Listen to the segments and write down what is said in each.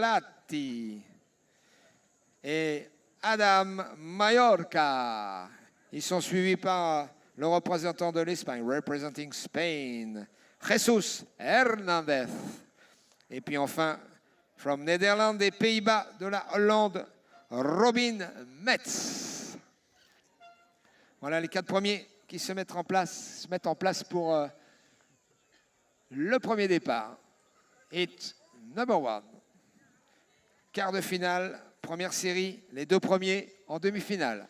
Latti et Adam Mallorca. Ils sont suivis par le représentant de l'Espagne, representing Spain, Jesus Hernandez. Et puis enfin, from Netherlands, des Pays-Bas, de la Hollande, Robin Metz. Voilà les 4 premiers qui se mettent en place pour le premier départ. Hit number 1. Quart de finale, première série, les 2 premiers en demi-finale.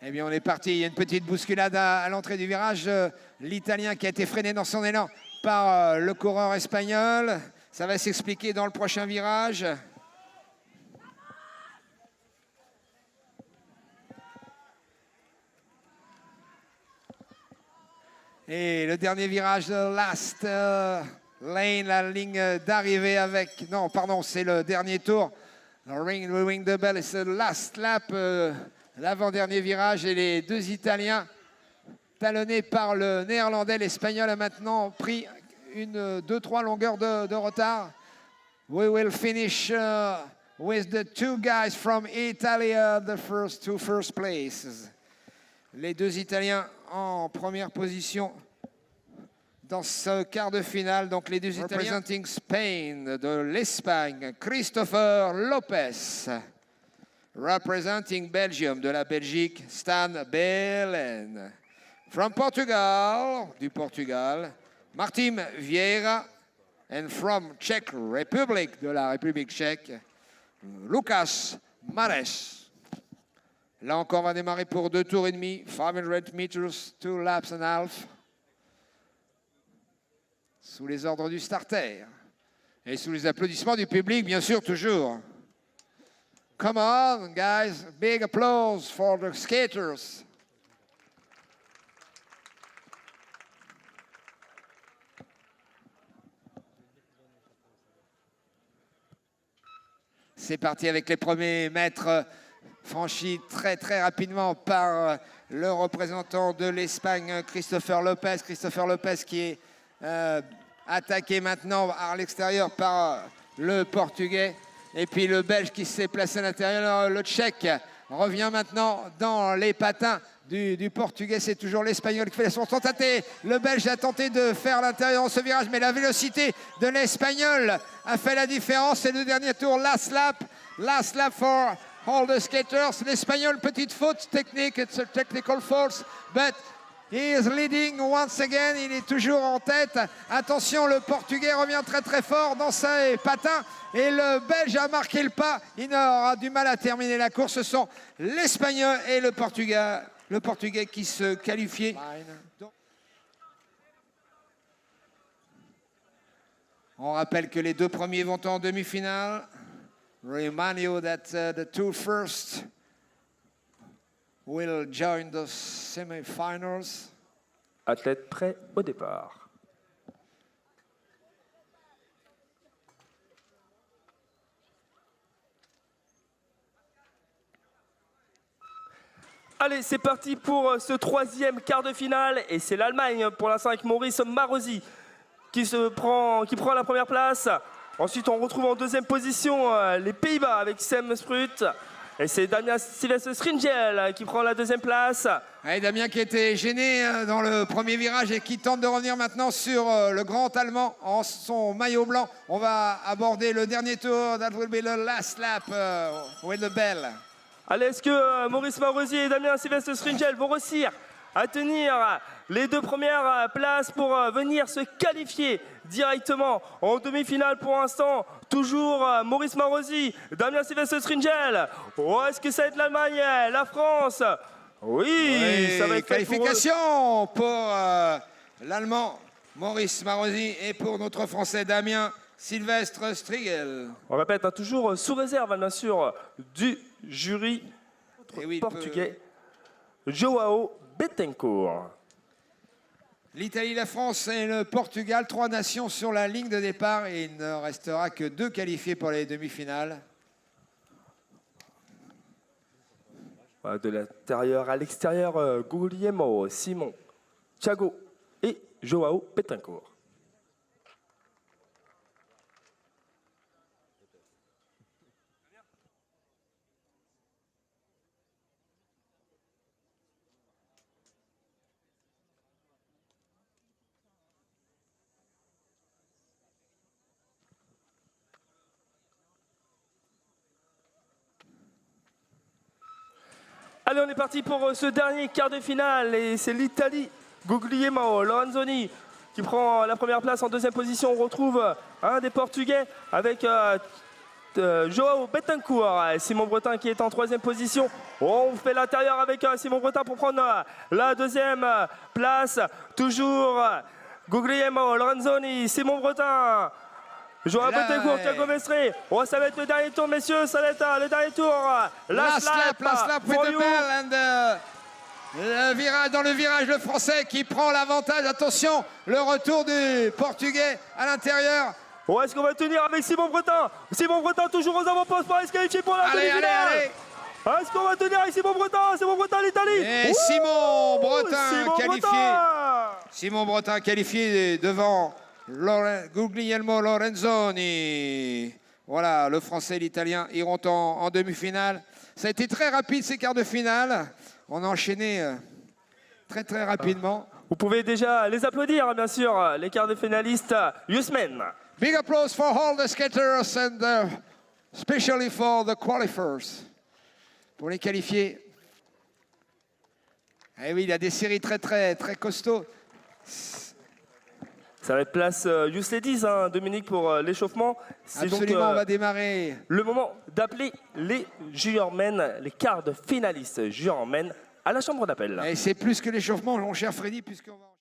Eh bien, on est parti. Il y a une petite bousculade à l'entrée du virage. L'Italien qui a été freiné dans son élan par le coureur espagnol. Ça va s'expliquer dans le prochain virage. Et le dernier virage de Last Lane, la ligne d'arrivée avec... Non, pardon, c'est le dernier tour. Ring the bell, c'est le last lap. L'avant-dernier virage et les 2 Italiens talonnés par le Néerlandais. L'Espagnol a maintenant pris une 2-3 longueurs de retard. We will finish with the 2 guys from Italy, the first places. Les 2 Italiens en première position dans ce quart de finale. Donc les 2 Italiens representing Spain, de l'Espagne, Christopher Lopez. Representing Belgium, de la Belgique, Stan Belen. From Portugal, du Portugal, Martin Vieira. And from Czech Republic, de la République tchèque, Lucas Mares. Là encore, on va démarrer pour 2 tours et demi, 500 meters, 2 laps and a half. Sous les ordres du starter. Et sous les applaudissements du public, bien sûr, toujours. Come on, guys. Big applause for the skaters. C'est parti avec les premiers mètres franchis très rapidement par le représentant de l'Espagne, Christopher Lopez. Christopher Lopez qui est attaqué maintenant à l'extérieur par le Portugais. Et puis le Belge qui s'est placé à l'intérieur, le Tchèque revient maintenant dans les patins du Portugais. C'est toujours l'Espagnol qui fait son tentative. Le Belge a tenté de faire l'intérieur dans ce virage, mais la vélocité de l'Espagnol a fait la différence. C'est le dernier tour, last lap for all the skaters. L'Espagnol, petite faute technique, it's a technical fault, but he is leading once again. Il est toujours en tête. Attention, le Portugais revient très fort dans ses patins. Et le Belge a marqué le pas. Il aura du mal à terminer la course. Ce sont l'Espagnol et le Portugais qui se qualifiaient. On rappelle que les 2 premiers vont en demi-finale. Remind you that the 2 first will join the semi-finals. Athlète prêt au départ. Allez, c'est parti pour ce 3e quart de finale. Et c'est l'Allemagne pour l'instant avec Maurice Marosi qui prend la première place. Ensuite, on retrouve en 2e position les Pays-Bas avec Sam Sprut. Et c'est Damien Sylvestre Stringel qui prend la 2e place. Et Damien qui était gêné dans le premier virage et qui tente de revenir maintenant sur le grand Allemand en son maillot blanc. On va aborder le dernier tour. That will be the last lap with the bell. Allez, est-ce que Maurice Marosi et Damien Sylvestre Stringel vont réussir à tenir les 2 premières places pour venir se qualifier directement en demi-finale pour l'instant? Toujours Maurice Marosi, Damien Sylvestre Stringel. Oh, est-ce que ça va être l'Allemagne, la France? Oui, ça va être qualification pour l'Allemand Maurice Marosi et pour notre Français Damien Sylvestre Stringel. On répète, toujours sous réserve, bien sûr, du jury portugais Joao Bettencourt. L'Italie, la France et le Portugal, 3 nations sur la ligne de départ et il ne restera que 2 qualifiés pour les demi-finales. Voilà, de l'intérieur à l'extérieur, Guglielmo, Simon, Thiago et Joao Betancourt. Allez, on est parti pour ce dernier quart de finale et c'est l'Italie. Guglielmo Lorenzoni qui prend la première place. En deuxième position, on retrouve un des Portugais avec Joao Betancourt. Simon Bretin qui est en troisième position. On fait l'intérieur avec Simon Bretin pour prendre la deuxième place. Toujours Guglielmo Lorenzoni, Simon Bretin. Joao Betancourt, Thiago Mestre. Oh, ça va être le dernier tour, messieurs. Ça va être le dernier tour. Last lap with the bell. And, dans le virage, le Français qui prend l'avantage. Attention, le retour du Portugais à l'intérieur. Oh, est-ce qu'on va tenir avec Simon Bretin? Simon Bretin toujours aux avant-postes pour aller se qualifier pour la demi-finale. Est-ce qu'on va tenir avec Simon Bretin? Simon Bretin, l'Italie. Et Simon Bretin qualifié. Simon Bretin qualifié devant Guglielmo Lorenzoni. Voilà, le Français et l'Italien iront en demi-finale. Ça a été très rapide ces quarts de finale. On a enchaîné très rapidement. Vous pouvez déjà les applaudir, bien sûr, les quarts de finalistes US-Men. Big applause for all the skaters and especially for the qualifiers. Pour les qualifiés. Eh oui, il y a des séries très costauds. Ça va être place US Ladies, hein, Dominique, pour l'échauffement. Absolument, donc, on va démarrer. Le moment d'appeler les junior-men, les quarts de finalistes junior-men, à la chambre d'appel. Et c'est plus que l'échauffement, mon cher Freddy, puisqu'on va...